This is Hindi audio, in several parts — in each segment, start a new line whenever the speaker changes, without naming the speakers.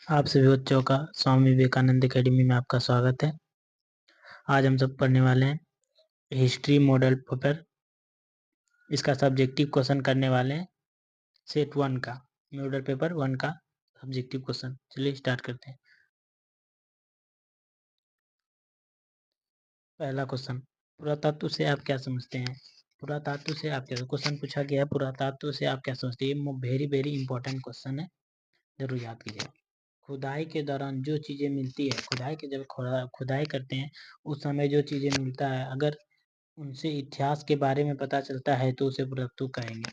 आप सभी बच्चों का स्वामी विवेकानंद एकेडमी में आपका स्वागत है। आज हम सब पढ़ने वाले हैं हिस्ट्री मॉडल पेपर। इसका सब्जेक्टिव क्वेश्चन करने वाले हैं सेट 1 का, मॉडल पेपर 1 का सब्जेक्टिव क्वेश्चन। चलिए स्टार्ट करते हैं। पहला क्वेश्चन, पुरातत्व से आप क्या समझते हैं? पुरातत्व से आप क्या, क्वेश्चन पूछा गया है पुरातत्व से आप क्या समझते हैं। ये वेरी वेरी इंपॉर्टेंट क्वेश्चन है, जरूर याद कीजिए। खुदाई के दौरान जो चीजें मिलती है, खुदाई के जब खुदाई करते हैं उस समय जो चीजें मिलता है, अगर उनसे इतिहास के बारे में पता चलता है तो उसे पुरातत्व कहेंगे।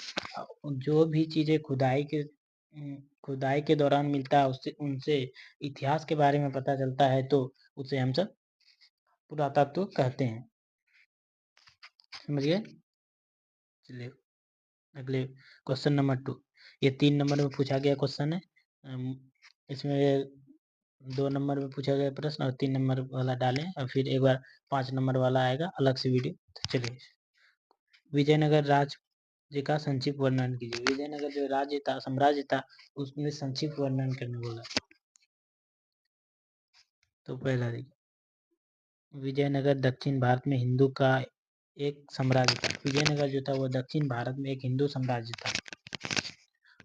जो भी चीजें खुदाई के दौरान मिलता है उससे उनसे इतिहास के बारे में पता चलता है तो उसे हम सब पुरातत्व कहते हैं। समझिए। चलिए अगले क्वेश्चन नंबर 2। ये 3 नंबर में पूछा गया क्वेश्चन है। इसमें 2 नंबर में पूछा गया प्रश्न और 3 नंबर वाला डालें और फिर एक बार 5 नंबर वाला आएगा अलग से वीडियो। तो चलिए, विजयनगर राज्य का संक्षिप्त वर्णन कीजिए। विजयनगर जो राज्य था, साम्राज्य था, उसमें संक्षिप्त वर्णन करने बोला। तो पहला देखिए, विजयनगर दक्षिण भारत में हिंदू का एक साम्राज्य था। विजयनगर जो था वो दक्षिण भारत में एक हिंदू साम्राज्य था।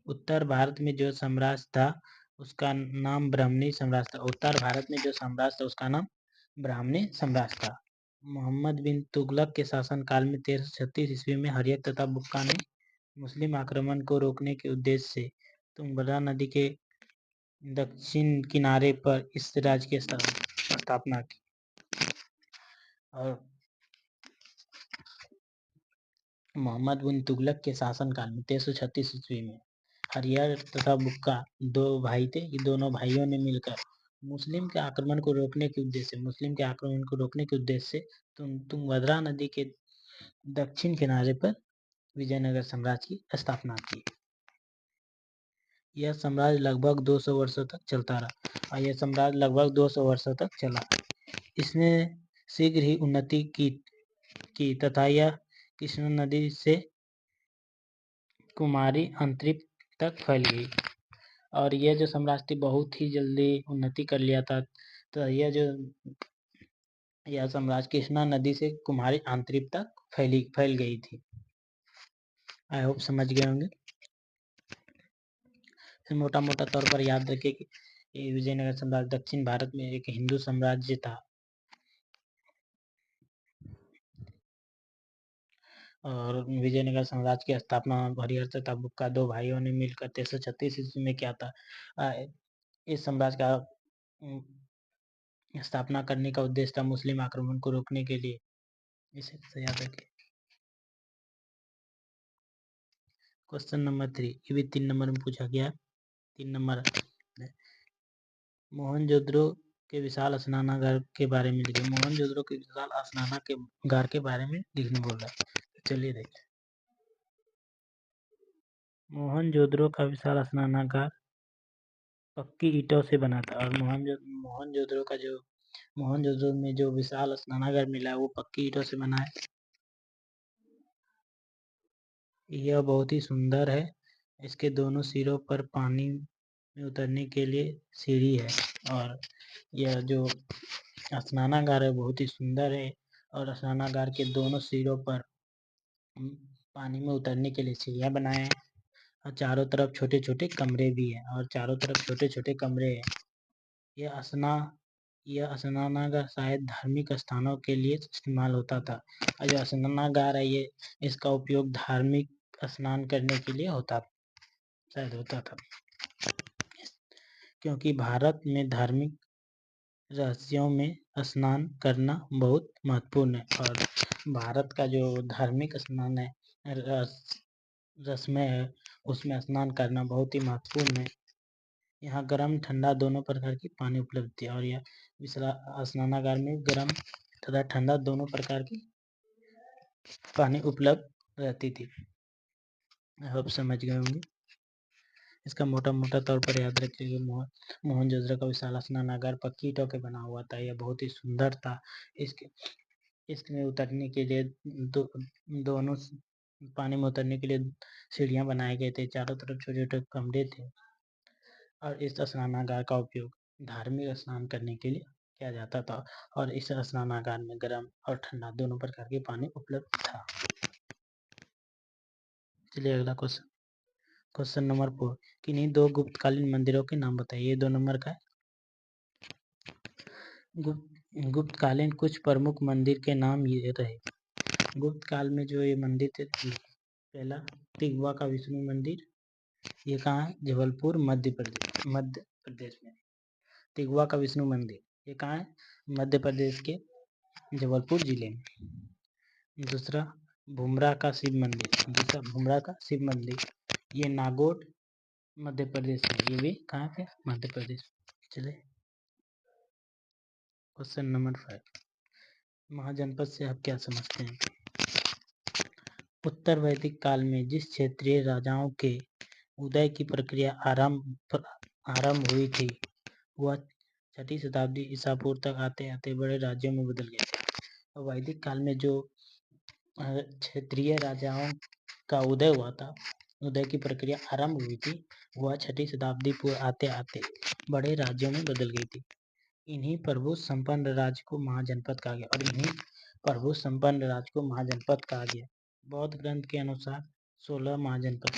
उत्तर भारत में जो साम्राज्य था उसका नाम ब्राह्मणी साम्राज्य था। उत्तर भारत में जो साम्राज्य था उसका नाम ब्राह्मणी साम्राज्य था। मोहम्मद बिन तुगलक के शासनकाल में 1336 ईस्वी में हरियत तथा बुक्का ने मुस्लिम आक्रमण को रोकने के उद्देश्य से तुंगभद्रा नदी के दक्षिण किनारे पर इस राज्य की स्थापना की। और मोहम्मद बिन तुगलक के शासनकाल में 1336 ईस्वी में हरियर तथा बुक्का 2 भाई थे। ये दोनों भाइयों ने मिलकर मुस्लिम के आक्रमण को रोकने के उद्देश्य से तुंगभद्रा नदी के दक्षिण किनारे पर विजयनगर साम्राज्य की स्थापना की। यह साम्राज्य लगभग 200 वर्षों तक चलता रहा और यह साम्राज्य लगभग 200 वर्षों तक चला। इसने शीघ्र ही उन्नति की तथा यह कृष्णा नदी से कुमारी अंतरिक्ष तक फैल गई। और यह जो साम्राज्य थी बहुत ही जल्दी उन्नति कर लिया था। तो यह साम्राज्य कृष्णा नदी से कुमारी अंतरिक्ष तक फैल गई थी। आई होप समझ गए होंगे। मोटा मोटा तौर पर याद रखिए कि विजयनगर साम्राज्य दक्षिण भारत में एक हिंदू साम्राज्य था और विजयनगर साम्राज्य की स्थापना हरिहर तथा बुक्का 2 भाइयों ने मिलकर 1336 ईस्वी में किया था। इस साम्राज्य का स्थापना करने का उद्देश्य था मुस्लिम आक्रमण को रोकने के लिए। इसे याद रखिए। क्वेश्चन नंबर 3, ये भी 3 नंबर में पूछा गया। 3 नंबर, मोहनजोदड़ो के विशाल स्नानागार के बारे में लिखे। मोहनजोदड़ो के विशाल स्नानागार के बारे में लिखने बोल रहा है। चलिए देखिए, मोहनजोदड़ो का विशाल स्नानागार पक्की ईंटों से बना था। और मोहनजोदड़ो में जो विशाल स्नानागार मिला है वो पक्की ईंटों से बना है। यह बहुत ही सुंदर है। इसके दोनों सिरों पर पानी में उतरने के लिए सीढ़ी है और यह जो स्नानागार है बहुत ही सुंदर है और स्नानागार के दोनों सिरों पर पानी में उतरने के लिए सीढ़ियां बनाए हैं और चारों तरफ छोटे छोटे कमरे भी हैं और चारों तरफ छोटे छोटे कमरे हैं। यह स्नानागार शायद धार्मिक स्थानों के लिए इस्तेमाल होता था। और जो स्नानागार है ये इसका उपयोग धार्मिक स्नान करने के लिए होता था, क्योंकि भारत में धार्मिक रहस्यों में स्नान करना बहुत महत्वपूर्ण है। और भारत का जो धार्मिक स्नान है, रस्में है, उसमें स्नान करना बहुत ही महत्वपूर्ण है। यहाँ गर्म ठंडा दोनों प्रकार की पानी उपलब्ध है और यह स्नानागार में गर्म तथा ठंडा दोनों प्रकार की पानी उपलब्ध रहती थी। आप समझ गए होंगे। इसका मोटा मोटा तौर पर याद रखिए, मोहनजोदड़ो का विशाल स्नानागार पक्की ईंटों के बना हुआ था। यह बहुत ही सुंदर था। इसमें उतरने के लिए दोनों पानी में उतरने के लिए सीढ़ियां बनाए गए थे। चारों तरफ छोटे छोटे कमरे थे और इस स्नानागार का उपयोग धार्मिक स्नान करने के लिए किया जाता था और इस स्नानागार में गर्म और ठंडा दोनों प्रकार के पानी उपलब्ध था। चलिए अगला क्वेश्चन नंबर 4, किन्हीं 2 गुप्तकालीन मंदिरों के नाम बताइए। 2 नंबर का है, गुप्तकालीन कुछ प्रमुख मंदिर के नाम ये रहे। गुप्त काल में जो ये मंदिर थे, पहला तिगवा का विष्णु मंदिर, ये कहाँ है? जबलपुर मध्य प्रदेश में। तिगवा का विष्णु मंदिर ये कहाँ है? मध्य प्रदेश के जबलपुर जिले में। दूसरा भुमरा का शिव मंदिर, ये नागौर मध्य प्रदेश में, ये भी कहाँ पे? मध्य प्रदेश। चले क्वेश्चन नंबर 5, महाजनपद से आप क्या समझते हैं? उत्तर वैदिक काल में जिस क्षेत्रीय राजाओं के उदय की प्रक्रिया आरंभ हुई थी, वह 6ठी शताब्दी ईसा पूर्व तक आते आते बड़े राज्यों में बदल गए थे। वैदिक काल में जो क्षेत्रीय राजाओं का उदय हुआ था, उदय की प्रक्रिया आरंभ हुई थी, वह 6ठी शताब्दी पूर्व आते आते बड़े राज्यों में बदल गई थी। इन्हीं प्रभु संपन्न राज्य को महाजनपद कहा गया बौद्ध ग्रंथ के अनुसार 16 महाजनपद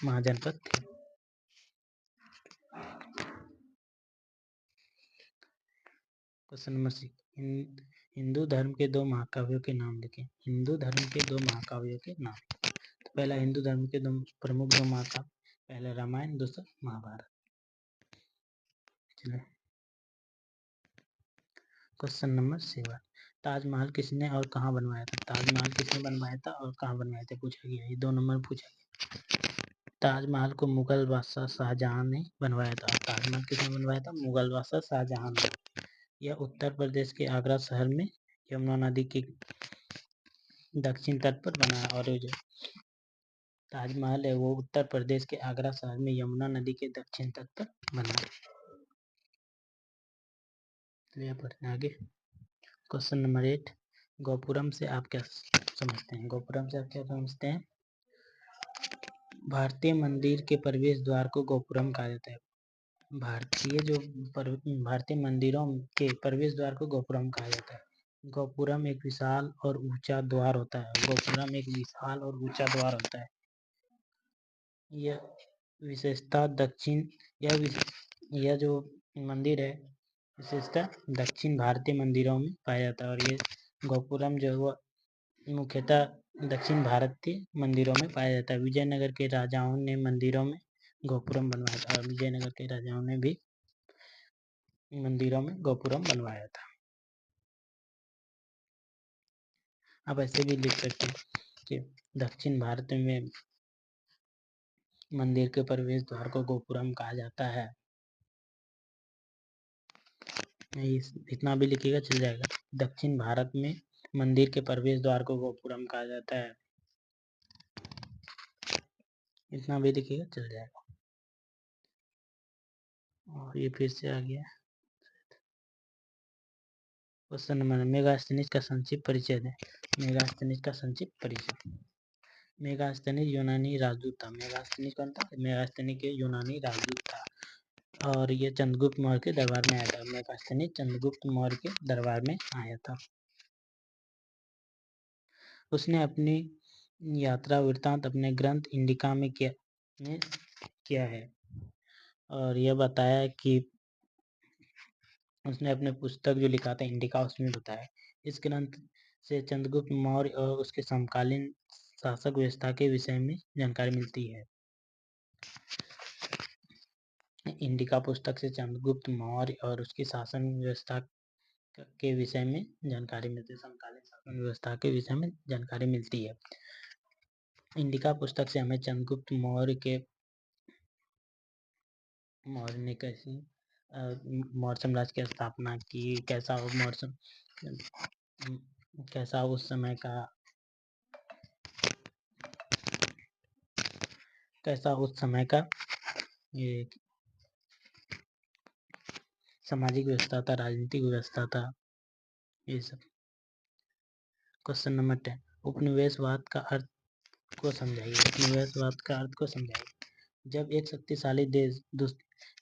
महाजनपद थे। क्वेश्चन नंबर 6, हिंदू धर्म के 2 महाकाव्यों के नाम लिखें। हिंदू धर्म के 2 महाकाव्यों के नाम। तो पहला हिंदू धर्म के 2 प्रमुख महाकाव्य, पहला रामायण, दूसरा महाभारत। चलिए क्वेश्चन नंबर 7, ताजमहल किसने और कहाँ बनवाया था? ताजमहल किसने बनवाया था और कहाँ बनवाया था पूछा गया। ये 2 नंबर पूछा गया। ताजमहल को मुगल बादशाह शाहजहां ने बनवाया था। ताजमहल किसने बनवाया था? मुगल बादशाह शाहजहां ने। यह उत्तर प्रदेश के आगरा शहर में यमुना नदी के दक्षिण तट पर बना है। और जो ताजमहल है वो उत्तर प्रदेश के आगरा शहर में यमुना नदी के दक्षिण तट पर बना है। चलिए पढ़ते हैं आगे। क्वेश्चन नंबर 8, गोपुरम से आप क्या समझते हैं? गोपुरम से आप क्या समझते हैं? भारतीय मंदिर के प्रवेश द्वार को गोपुरम कहा जाता है। भारतीय मंदिरों के प्रवेश द्वार को गोपुरम कहा जाता है। गोपुरम एक विशाल और ऊंचा द्वार होता है। यह विशेषता यह जो मंदिर है विशेषता दक्षिण भारतीय मंदिरों में पाया जाता है। और ये गोपुरम जो है वो मुख्यतः दक्षिण भारतीय मंदिरों में पाया जाता है। विजयनगर के राजाओं ने मंदिरों में गोपुरम बनवाया था। विजयनगर के राजाओं ने भी मंदिरों में गोपुरम बनवाया था। आप ऐसे भी लिख सकते हैं कि दक्षिण भारत में मंदिर के प्रवेश द्वार को गोपुरम कहा जाता है। इतना भी लिखिएगा चल जाएगा। दक्षिण भारत में मंदिर के प्रवेश द्वार को गोपुरम कहा जाता है। इतना भी लिखिएगा चल जाएगा। और ये फिर से आ गया क्वेश्चन नंबर, मेगास्थनीज का संक्षिप्त परिचय दें। मेगास्थनीज का संक्षिप्त परिचय। मेगास्थनीज यूनानी राजदूत था। मेगास्थनीज कौन था? मेगास्थनीज के यूनानी राजदूत था और ये चंद्रगुप्त मौर्य के दरबार में आया था। मेगास्थनीज चंद्रगुप्त मौर्य के दरबार में आया था। उसने अपनी यात्रा वृत्तांत अपने ग्रंथ इंडिका में किया है और यह बताया कि उसने अपने पुस्तक जो लिखा था इंडिका उसमें बताया। इस ग्रंथ से चंद्रगुप्त मौर्य और उसके समकालीन शासक व्यवस्था के विषय में जानकारी मिलती है। इंडिका पुस्तक से चंद्रगुप्त मौर्य और उसकी शासन व्यवस्था के विषय में जानकारी मिलती है। समकालीन शासन व्यवस्था के विषय में जानकारी मिलती है। इंडिका पुस्तक से हमें चंद्रगुप्त मौर्य ने कैसी मौर्य साम्राज्य की स्थापना की, कैसा उस समय का ये सामाजिक व्यवस्था था, राजनीतिक व्यवस्था था, ये सब। क्वेश्चन नंबर 10, उपनिवेशवाद का अर्थ को समझाइए, उपनिवेशवाद का अर्थ को समझाइए। जब एक शक्तिशाली देश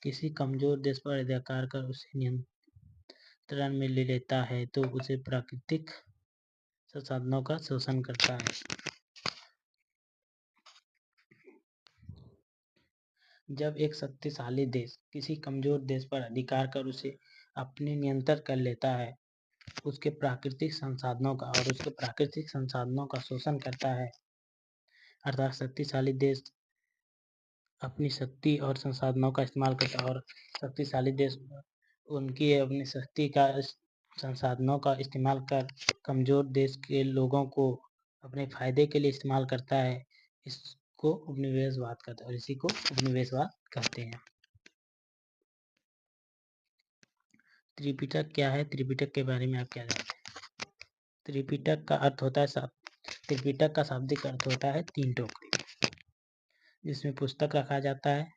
किसी कमजोर देश पर अधिकार कर उसे नियंत्रण में ले लेता है तो उसे प्राकृतिक संसाधनों का शोषण करता है। जब एक शक्तिशाली देश किसी कमजोर देश पर अधिकार कर उसे अपने नियंत्रण कर लेता है, उसके प्राकृतिक संसाधनों का शोषण करता है, अर्थात शक्तिशाली देश अपनी शक्ति और संसाधनों का इस्तेमाल करता है और शक्तिशाली देश उनकी अपनी शक्ति का संसाधनों का इस्तेमाल कर कमजोर देश के लोगों को अपने फायदे के लिए इस्तेमाल करता है। इसको उपनिवेशवाद कहते हैं और इसी को उपनिवेशवाद कहते हैं। त्रिपिटक क्या है? त्रिपिटक के बारे में आप क्या जानते हैं? त्रिपिटक का अर्थ होता है त्रिपिटक का शाब्दिक अर्थ होता है 3 टोकरी, जिसमें पुस्तक रखा जाता है।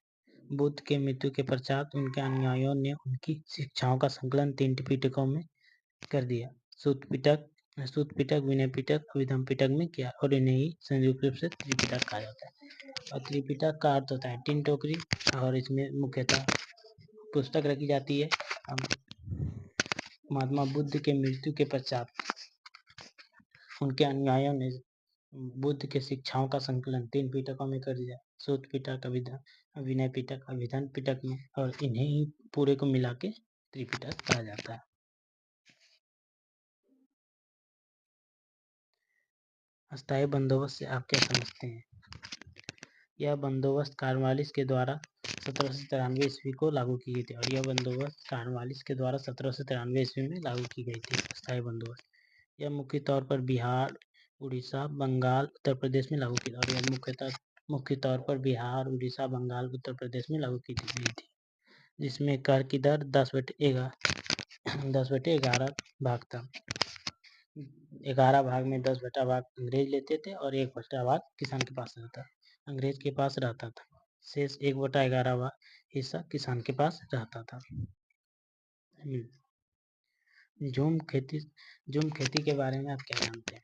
बुद्ध के मृत्यु के पश्चात उनके अनुयायियों ने उनकी शिक्षाओं का संकलन 3 त्रिपिटकों में कर दिया, सुत्त पिटक, विनय पिटक, अभिधम्म पिटक में किया और इन्हें ही संयुक्त रूप से त्रिपिटक कहा जाता है। और त्रिपिटक का अर्थ होता है 3 टोकरी और इसमें मुख्यतः पुस्तक रखी जाती है। महात्मा बुद्ध के मृत्यु के पश्चात उनके अनुयायियों ने बुद्ध के शिक्षाओं का संकलन 3 पिटकों में कर दिया, सुत्त पिटक, विनय पिटक, अभिधम्म पिटक में, और इन्हें ही पूरे को मिला के त्रिपिटक कहा जाता है। अस्थायी बंदोबस्त से आप क्या समझते हैं? यह बंदोबस्त कॉर्नवालिस के द्वारा 1793 ईस्वी को लागू की गई थी और यह बंदोबस्त कॉर्नवालिस के द्वारा 1793 ईस्वी में लागू की गई थी। अस्थायी बंदोबस्त यह मुख्य तौर पर बिहार, उड़ीसा, बंगाल, उत्तर प्रदेश में लागू की और यह मुख्य तौर पर बिहार, उड़ीसा, बंगाल, उत्तर प्रदेश में लागू की गई थी, जिसमें कर की दर 10/11 भाग था। 11 भाग में 10 बटा भाग अंग्रेज लेते थे और 1 बटा भाग किसान के पास रहता, अंग्रेज के पास रहता था। शेष 1/11 हिस्सा किसान के पास रहता था। झूम खेती के बारे में आप क्या जानते हैं?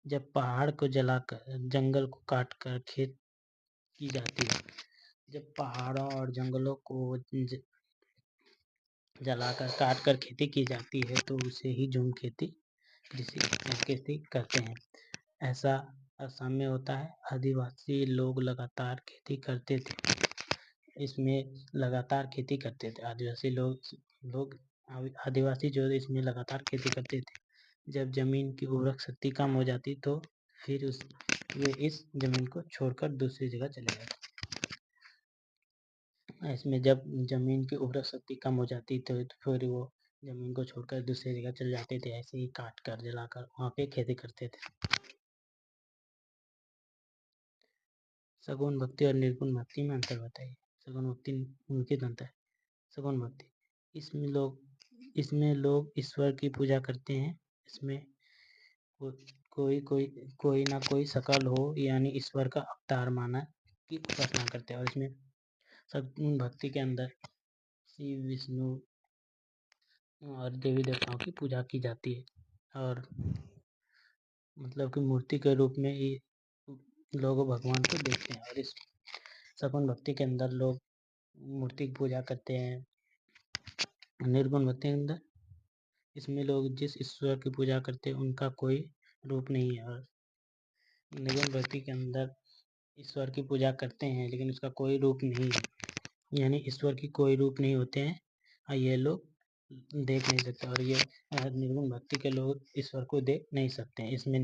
जब पहाड़ को जलाकर, जंगल को काटकर खेत की जाती है, जब पहाड़ों और जंगलों को जलाकर काटकर खेती की जाती है तो उसे ही झूम खेती कहते हैं। ऐसा असम में होता है। आदिवासी लोग लगातार खेती करते थे। आदिवासी जो इसमें लगातार खेती करते थे। जब जमीन की उर्वरक शक्ति कम हो जाती तो फिर वे इस जमीन को छोड़कर दूसरी जगह चले जाते। इसमें जब जमीन की उर्वरक शक्ति कम हो जाती तो फिर वो जमीन को छोड़कर दूसरी जगह चले जाते थे। ऐसे ही काट कर, जलाकर वहाँ पे खेती करते थे। सगुण भक्ति और निर्गुण भक्ति में अंतर बताइए। सगुण भक्ति उनके अंतर है। सगुण भक्ति इसमें लोग ईश्वर की पूजा करते हैं। इसमें कोई ना कोई शकल हो यानी ईश्वर का अवतार माना की उपासना करते हैं। और इसमें सगुण भक्ति के अंदर शिव, विष्णु और देवी देवताओं की पूजा की जाती है और मतलब कि मूर्ति के रूप में ही लोग भगवान को देखते हैं। और इस सगुण भक्ति के अंदर लोग मूर्ति की पूजा करते हैं। निर्गुण भक्ति के अंदर इसमें लोग जिस ईश्वर की पूजा करते हैं उनका कोई रूप नहीं है। और निर्गुण भक्ति के अंदर ईश्वर की पूजा करते हैं लेकिन उसका कोई रूप नहीं है, यानी ईश्वर की कोई रूप नहीं होते हैं और ये लोग देख नहीं सकते। और ये निर्गुण भक्ति के लोग ईश्वर को देख नहीं सकते हैं। इसमें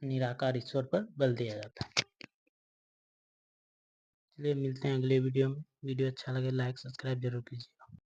निराकार ईश्वर पर बल दिया जाता है। चलिए मिलते हैं अगले वीडियो में। वीडियो अच्छा लगे लाइक सब्सक्राइब जरूर कीजिए।